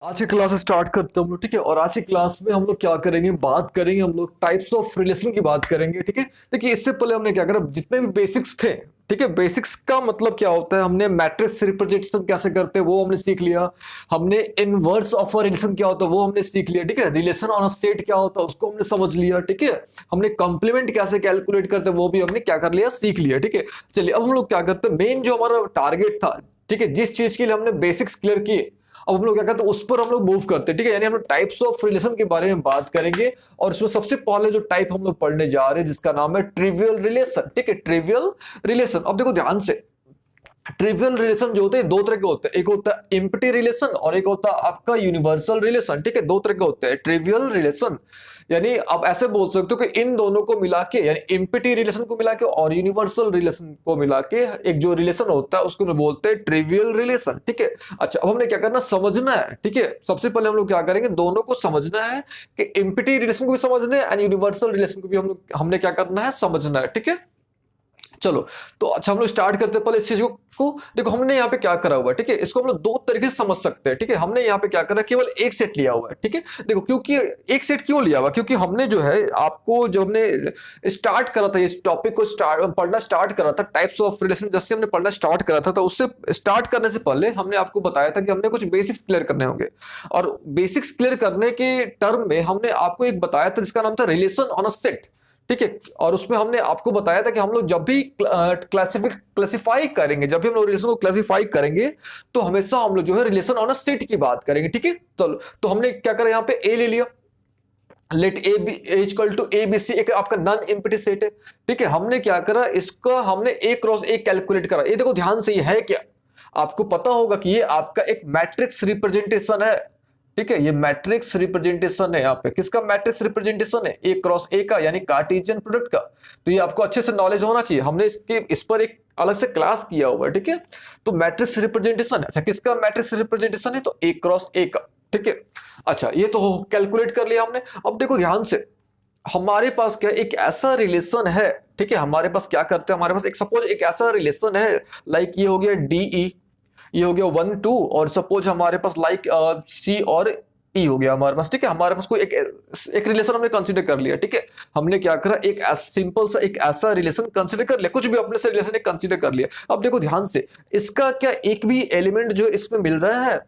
आज की class start करते हैं हम लोग। ठीक है, और आज की क्लास में हम लोग क्या करेंगे, बात करेंगे हम लोग टाइप्स ऑफ रिलेशन की बात करेंगे। ठीक है, देखिए इससे पहले हमने क्या करा, जितने भी बेसिक्स थे, ठीक है, बेसिक्स का मतलब क्या होता है, हमने मैट्रिक्स रिप्रेजेंटेशन कैसे करते हैं वो हमने सीख लिया। हमने इनवर्स ऑफ अ रिलेशन क्या होता है वो हमने सीख लिया। ठीक है, रिलेशन ऑन अ सेट क्या होता है उसको हमने समझ लिया। ठीक है, हमने कॉम्प्लीमेंट कैसे कैलकुलेट करते हैं वो भी हमने क्या कर लिया, सीख लिया। ठीक है, चलिए अब हम लोग क्या करते हैं, मेन जो हमारा टारगेट था, ठीक है, जिस चीज के लिए हमने बेसिक्स क्लियर किए, अब हम लोग क्या करते हैं उस पर हम लोग मूव करते हैं। ठीक है, यानी हम लोग टाइप्स ऑफ रिलेशन के बारे में बात करेंगे। और इसमें सबसे पहले जो टाइप हम लोग पढ़ने जा रहे हैं जिसका नाम है ट्रिवियल रिलेशन। ठीक है, ट्रिवियल रिलेशन। अब देखो ध्यान से, ट्रिवियल रिलेशन जो होते हैं दो तरह के होते हैं, एक होता है एम्प्टी रिलेशन और एक होता है आपका यूनिवर्सल रिलेशन। ठीक है, दो तरह के होते हैं ट्रिवियल रिलेशन, यानी आप ऐसे बोल सकते हो कि इन दोनों को मिला के, यानी एम्प्टी रिलेशन को मिला के और यूनिवर्सल रिलेशन को मिला के एक जो रिलेशन होता है उसको बोलते हैं ट्रिवियल रिलेशन। ठीक है, अच्छा अब हमने क्या करना, समझना है। ठीक है, सबसे पहले हम लोग क्या करेंगे, दोनों को समझना है कि एम्प्टी रिलेशन को भी समझना है एंड यूनिवर्सल रिलेशन को भी हमने क्या करना है, समझना है। ठीक है, चलो तो अच्छा हम लोग स्टार्ट करते हैं पहले इस चीज को। देखो हमने यहाँ पे क्या करा हुआ है, ठीक है, इसको हम लोग दो तरीके से समझ सकते हैं। ठीक है, हमने यहाँ पे क्या करा, केवल एक सेट लिया हुआ है। ठीक है, देखो क्योंकि एक सेट क्यों लिया हुआ, क्योंकि हमने जो है आपको जो हमने स्टार्ट करा था इस टॉपिक को पढ़ना स्टार्ट करा था, टाइप्स ऑफ रिलेशन जैसे हमने पढ़ना स्टार्ट करा था, तो उससे स्टार्ट करने से पहले हमने आपको बताया था कि हमने कुछ बेसिक्स क्लियर करने होंगे। और बेसिक्स क्लियर करने के टर्म में हमने आपको एक बताया था जिसका नाम था रिलेशन ऑन अ सेट। ठीक है, और उसमें हमने आपको बताया था कि हम लोग जब भी क्लासिफाई करेंगे, जब भी हम लोग रिलेशन को क्लासिफाई करेंगे तो हमेशा हम लोग जो है रिलेशन ऑन अ सेट की बात करेंगे। ठीक है, तो हमने क्या करा, यहाँ पे ए ले लिया, let A B equal to A B C, एक आपका नॉन एम्प्टी सेट है। ठीक है, हमने क्या करा, इसका हमने ए क्रॉस ए कैलकुलेट करा। ये देखो ध्यान से, ये है क्या, आपको पता होगा कि ये आपका एक मैट्रिक्स रिप्रेजेंटेशन है। ठीक है, ये मैट्रिक्स रिप्रेजेंटेशन है, यहाँ पे किसका मैट्रिक्स रिप्रेजेंटेशन है, ए क्रॉस ए का, यानी कार्टेशियन प्रोडक्ट का। तो ये आपको अच्छे से नॉलेज होना चाहिए, हमने इस पर एक अलग से क्लास किया हुआ है। ठीक है, तो मैट्रिक्स रिप्रेजेंटेशन, अच्छा किसका मैट्रिक्स रिप्रेजेंटेशन है, तो ए क्रॉस ए का। ठीक है, अच्छा ये तो कैलकुलेट कर लिया हमने। अब देखो ध्यान से, हमारे पास क्या एक ऐसा रिलेशन है। ठीक है, हमारे पास क्या करते हैं, हमारे पास एक सपोज एक ऐसा रिलेशन है, लाइक ये हो गया डीई, ये हो गया 1 2, और सपोज हमारे पास लाइक सी और ई हो गया हमारे पास। ठीक है, हमारे पास कोई एक रिलेशन हमने कंसीडर कर लिया। ठीक है, हमने क्या करा, एक सिंपल सा एक ऐसा रिलेशन कंसीडर कर लिया, कुछ भी अपने से रिलेशन कंसीडर कर लिया। अब देखो ध्यान से, इसका क्या एक भी एलिमेंट जो इसमें मिल रहा है,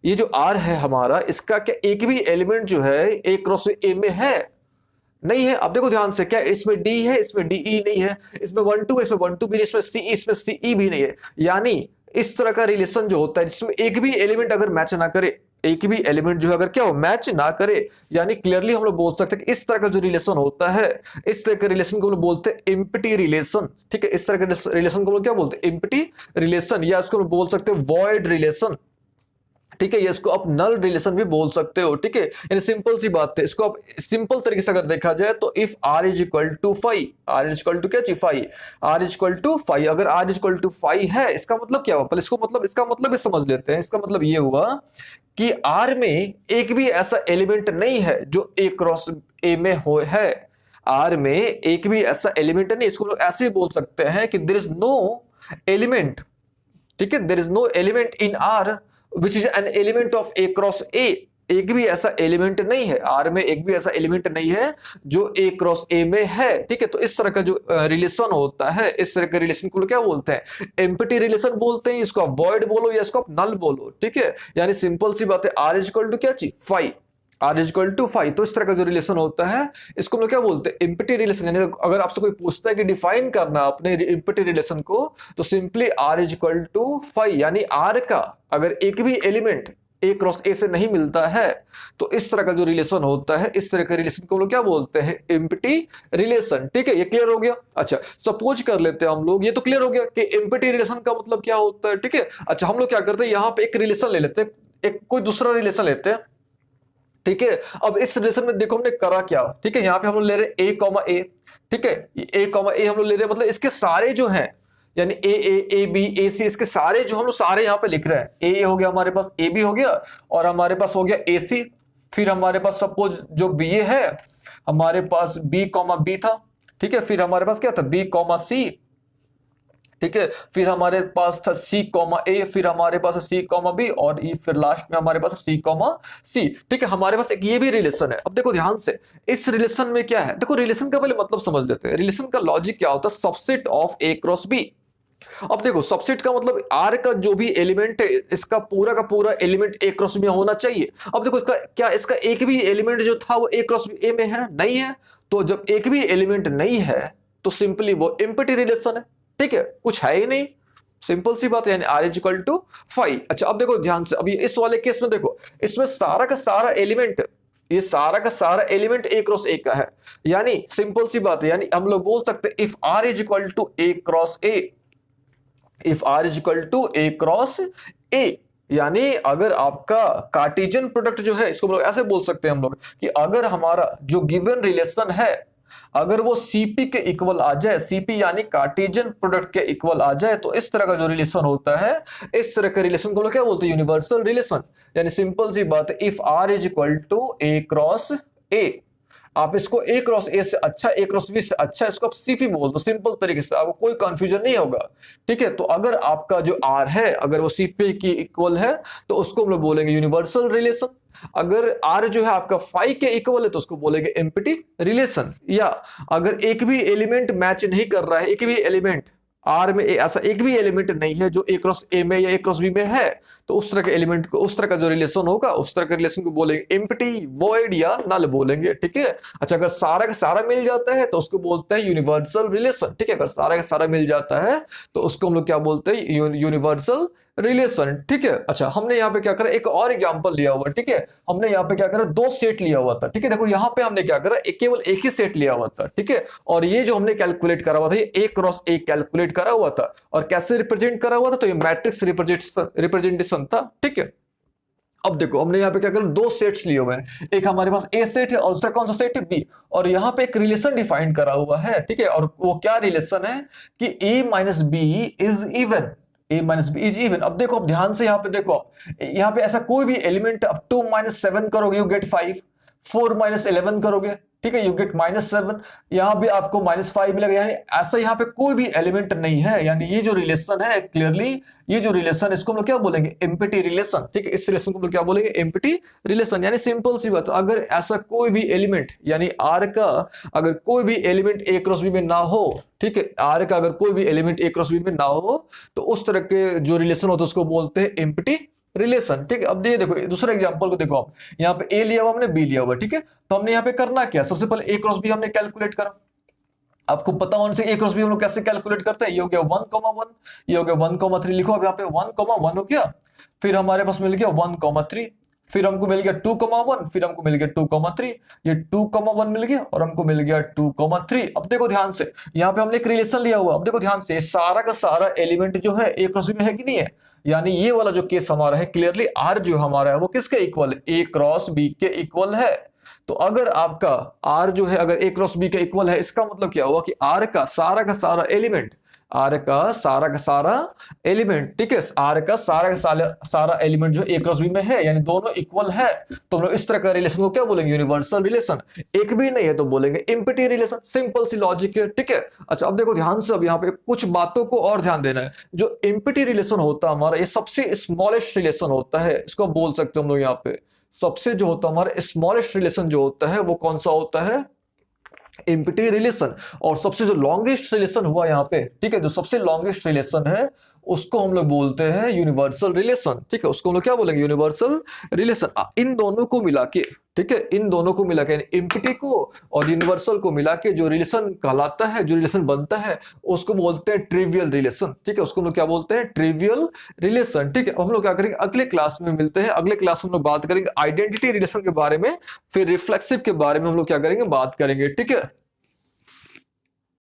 ये जो आर है हमारा, इसका क्या एक भी एलिमेंट जो है ए क्रॉस ए में है, नहीं है। अब देखो ध्यान से, क्या इसमें डी है, इसमें डीई नहीं है, इसमें 1 2, इसमें 1 2 भी नहीं, इसमें सीई भी नहीं है। यानी इस तरह का रिलेशन जो होता है जिसमें एक भी एलिमेंट अगर मैच ना करे, एक भी एलिमेंट जो है अगर क्या हो मैच ना करे, यानी क्लियरली हम लोग बोल सकते हैं कि इस तरह का जो रिलेशन होता है, इस तरह के रिलेशन को हम लोग बोलते हैं एम्प्टी रिलेशन। ठीक है, इस तरह के रिलेशन को हम लोग क्या बोलते हैं, एम्प्टी रिलेशन, या इसको बोल सकते हैं वॉइड रिलेशन। ठीक है, ये इसको आप नल रिलेशन भी बोल सकते हो। ठीक है, यानी सिंपल सी बात है, इसको आप सिंपल तरीके से अगर देखा जाए तो if R is equal to five, R is equal to क्या चाहिए, five, R is equal to five, अगर R is equal to five है, इसका मतलब क्या हुआ, पहले इसको मतलब इसका मतलब भी समझ लेते हैं। इसका मतलब ये हुआ कि आर में एक भी ऐसा एलिमेंट नहीं है जो ए क्रॉस ए में हो है, आर में एक भी ऐसा एलिमेंट नहीं, इसको लोग ऐसे बोल सकते हैं कि देयर इज नो एलिमेंट। ठीक है, there is no element in R which is an element of A cross A, एक भी ऐसा एलिमेंट नहीं है आर में, एक भी ऐसा एलिमेंट नहीं है जो ए क्रॉस ए में है। ठीक है, तो इस तरह का जो रिलेशन होता है, इस तरह के रिलेशन को क्या बोलते हैं, एम्प्टी रिलेशन बोलते हैं। इसको आप वॉइड बोलो या इसको आप नल बोलो। ठीक है, यानी सिंपल सी बात है, आर इज इक्वल टू क्या चाहिए, five, R is equal to five. तो इस तरह का जो रिलेशन होता है इसको हम लोग क्या बोलते हैं, एम्प्टी रिलेशन। यानी अगर आपसे कोई पूछता है कि डिफाइन करना अपने एम्प्टी रिलेशन को, तो simply R is equal to five, यानी आर का अगर एक भी एलिमेंट ए क्रॉस ए से नहीं मिलता है, तो इस तरह का जो रिलेशन होता है, इस तरह के रिलेशन को हम लोग क्या बोलते हैं, एम्प्टी रिलेशन। ठीक है, ये क्लियर हो गया। अच्छा सपोज कर लेते हैं हम लोग, ये तो क्लियर हो गया कि एम्प्टी रिलेशन का मतलब क्या होता है। ठीक है, अच्छा हम लोग क्या करते हैं, यहाँ पे एक रिलेशन ले लेते हैं, एक कोई दूसरा रिलेशन लेते हैं। ठीक है, अब इस रिलेशन में देखो हमने करा क्या। ठीक है, यहाँ पे हम लोग ले रहे ए कॉमा ए। ठीक है, ए कॉमा ए हम लोग ले रहे हैं, मतलब इसके सारे जो हैं, यानी ए बी ए सी, इसके सारे जो हम लोग सारे यहाँ पे लिख रहे हैं, ए हो गया हमारे पास, ए बी हो गया, और हमारे पास हो गया ए सी। फिर हमारे पास सपोज जो बी ए है, हमारे पास बी कॉमा बी था। ठीक है, फिर हमारे पास क्या था, बी कॉमा सी। ठीक है। फिर हमारे पास था सी कॉमा ए, फिर हमारे पास सी कॉमा बी, और ई फिर लास्ट में हमारे पास सी कॉमा सी। ठीक है, हमारे पास एक ये भी रिलेशन है। अब देखो ध्यान से, इस रिलेशन में क्या है, देखो रिलेशन का पहले मतलब समझ लेते हैं। रिलेशन का लॉजिक क्या होता है, subset of A cross B. अब देखो सबसेट का मतलब आर का जो भी एलिमेंट है, इसका पूरा का पूरा एलिमेंट ए क्रॉस में होना चाहिए। अब देखो इसका क्या, इसका एक भी एलिमेंट जो था वो ए क्रॉस ए में है, नहीं है। तो जब एक भी एलिमेंट नहीं है तो सिंपली वो एम्प्टी रिलेशन है। ठीक है, कुछ है ही नहीं, सिंपल सी बात है, यानी आर इज इक्वल टू 5। अच्छा अब देखो ध्यान से, अभी इस वाले केस में देखो, इसमें सारा का सारा एलिमेंट, ये सारा का सारा एलिमेंट ए क्रॉस ए का है, यानी सिंपल सी बात है, यानी हम लोग बोल सकते हैं if R is equal to A cross A, if R is equal to A cross A, यानी अगर आपका कार्टेशियन प्रोडक्ट जो है, इसको हम लोग ऐसे बोल सकते हैं हम लोग कि अगर हमारा जो गिवन रिलेशन है, अगर वो सीपी के इक्वल आ जाए, सीपी यानी कार्टेशियन प्रोडक्ट के इक्वल आ जाए, तो इस तरह का जो रिलेशन होता है, इस तरह के रिलेशन को हम लोग क्या बोलते हैं, यूनिवर्सल रिलेशन। यानी सिंपल सी बात है, if R is equal to A cross A, आप इसको ए क्रॉस ए से अच्छा, ए क्रॉस बी से अच्छा, इसको आप सीपी बोल दो, सिंपल तरीके से, आपको कोई कंफ्यूजन नहीं होगा। ठीक है, तो अगर आपका जो आर है अगर वो सीपी की इक्वल है तो उसको हम लोग बोलेंगे यूनिवर्सल रिलेशन। अगर आर जो है आपका 5 के इक्वल है तो उसको बोलेंगे एम्प्टी रिलेशन। या अगर एक भी एलिमेंट मैच नहीं कर रहा है, एक भी एलिमेंट आर में ऐसा एक भी एलिमेंट नहीं है जो ए क्रॉस ए में या ए क्रॉस बी में है, तो उस तरह के एलिमेंट को, उस तरह का जो रिलेशन होगा, उस तरह के रिलेशन को बोलेंगे एम्प्टी, वॉइड या नल बोलेंगे। ठीक है, अच्छा अगर सारा का सारा मिल जाता है तो उसको बोलते हैं यूनिवर्सल रिलेशन। ठीक है, अगर सारा का सारा मिल जाता है तो उसको हम लोग क्या बोलते हैं, यूनिवर्सल रिलेशन। ठीक है, अच्छा हमने यहाँ पे क्या करा, एक और एग्जांपल लिया हुआ। ठीक है, हमने यहाँ पे क्या करा, दो सेट लिया हुआ था। ठीक है, देखो यहाँ पे हमने क्या करा, केवल एक ही सेट लिया हुआ था। ठीक है, और ये जो हमने कैलकुलेट करा हुआ था, ये ए क्रॉस ए कैलकुलेट करा हुआ था, और कैसे रिप्रेजेंट करा हुआ था, तो ये मैट्रिक्स रिप्रेजेंटेशन था। ठीक है, अब देखो हमने यहाँ पे क्या करा, दो सेट्स लिए हुए हैं, एक हमारे पास ए सेट है और दूसरा कौन सा सेट है, बी, और यहाँ पे एक रिलेशन डिफाइन करा हुआ है। ठीक है, और वो क्या रिलेशन है कि A minus B is even, A minus B is even. अब देखो, अब ध्यान से यहाँ पे देखो, यहाँ पे ऐसा कोई भी एलिमेंट, अब 2 माइनस 7 करोगे यू गेट 5, 4 माइनस 11 करोगे, ठीक है, यू गेट -7, यहां भी आपको -5 मिलेगा। यानी ऐसा यहाँ पे कोई भी एलिमेंट नहीं है, यानी ये जो रिलेशन है क्लियरली, ये जो रिलेशन इसको हम लोग क्या बोलेंगे, एम्प्टी रिलेशन। ठीक है, इस रिलेशन को हम लोग क्या बोलेंगे, एम्प्टी रिलेशन। यानी सिंपल सी बात, अगर ऐसा कोई भी एलिमेंट, यानी आर का अगर कोई भी एलिमेंट ए क्रॉस बी में ना हो, ठीक है, आर का अगर कोई भी एलिमेंट ए क्रॉस बी में ना हो, तो उस तरह के जो रिलेशन होता है उसको बोलते हैं एम्प्टी रिलेशन। ठीक है, अब ये देखो दूसरा एग्जांपल को देखो, आप यहाँ पे ए लिया हुआ हमने, बी लिया हुआ। ठीक है, तो हमने यहाँ पे करना क्या, सबसे पहले ए क्रॉस बी हमने कैलकुलेट करा। आपको पता होने से ए क्रॉस बी हम लोग कैसे कैलकुलेट करते हैं, ये हो गया 1,1, ये हो गया 1,3, लिखो अब यहाँ पे 1,1 हो गया, फिर हमारे पास मिल गया 1,3, फिर हमको मिल गया 2,1, फिर हमको मिल गया 2,3, ये 2,1 मिल गया और हमको मिल गया 2,3। अब देखो ध्यान से, यहाँ पे हमने एक रिलेशन लिया हुआ, अब देखो ध्यान से, सारा का सारा एलिमेंट जो है ए क्रॉस बी में है कि नहीं है, यानी ये वाला जो केस हमारा है, क्लियरली आर जो हमारा है वो किसके इक्वल है, ए क्रॉस बी के इक्वल है। तो अगर आपका आर जो है अगर ए क्रॉस बी के इक्वल है, इसका मतलब क्या हुआ कि आर का सारा एलिमेंट, आर का सारा एलिमेंट, ठीक है, आर का सारा एलिमेंट जो ए क्रॉस बी में है, यानी दोनों इक्वल है, तो हम लोग इस तरह का रिलेशन को क्या बोलेंगे, यूनिवर्सल रिलेशन। एक भी नहीं है तो बोलेंगे एम्प्टी रिलेशन, सिंपल सी लॉजिक है। ठीक है, अच्छा अब देखो ध्यान से, अब यहाँ पे कुछ बातों को और ध्यान देना है। जो एम्प्टी रिलेशन होता है हमारा, ये सबसे स्मॉलेस्ट रिलेशन होता है, इसको बोल सकते हैं हम लोग यहाँ पे, सबसे जो होता है हमारा स्मॉलेस्ट रिलेशन जो होता है वो कौन सा होता है, एम्प्टी रिलेशन। और सबसे जो लॉन्गेस्ट रिलेशन हुआ यहाँ पे, ठीक है, जो सबसे लॉन्गेस्ट रिलेशन है उसको हम लोग बोलते हैं यूनिवर्सल रिलेशन। ठीक है, उसको हम लोग क्या बोलेंगे, यूनिवर्सल रिलेशन। इन दोनों को मिला के, ठीक है, इन दोनों को मिला के, एम्प्टी को और यूनिवर्सल को मिला के जो रिलेशन कहलाता है, जो रिलेशन बनता है, उसको बोलते हैं ट्रिवियल रिलेशन। ठीक है, उसको हम लोग क्या बोलते हैं, ट्रिवियल रिलेशन। ठीक है, हम लोग क्या करेंगे, अगले क्लास में मिलते हैं, अगले क्लास में हम लोग बात करेंगे आइडेंटिटी रिलेशन के बारे में, फिर रिफ्लेक्सिव के बारे में हम लोग क्या करेंगे, बात करेंगे। ठीक है।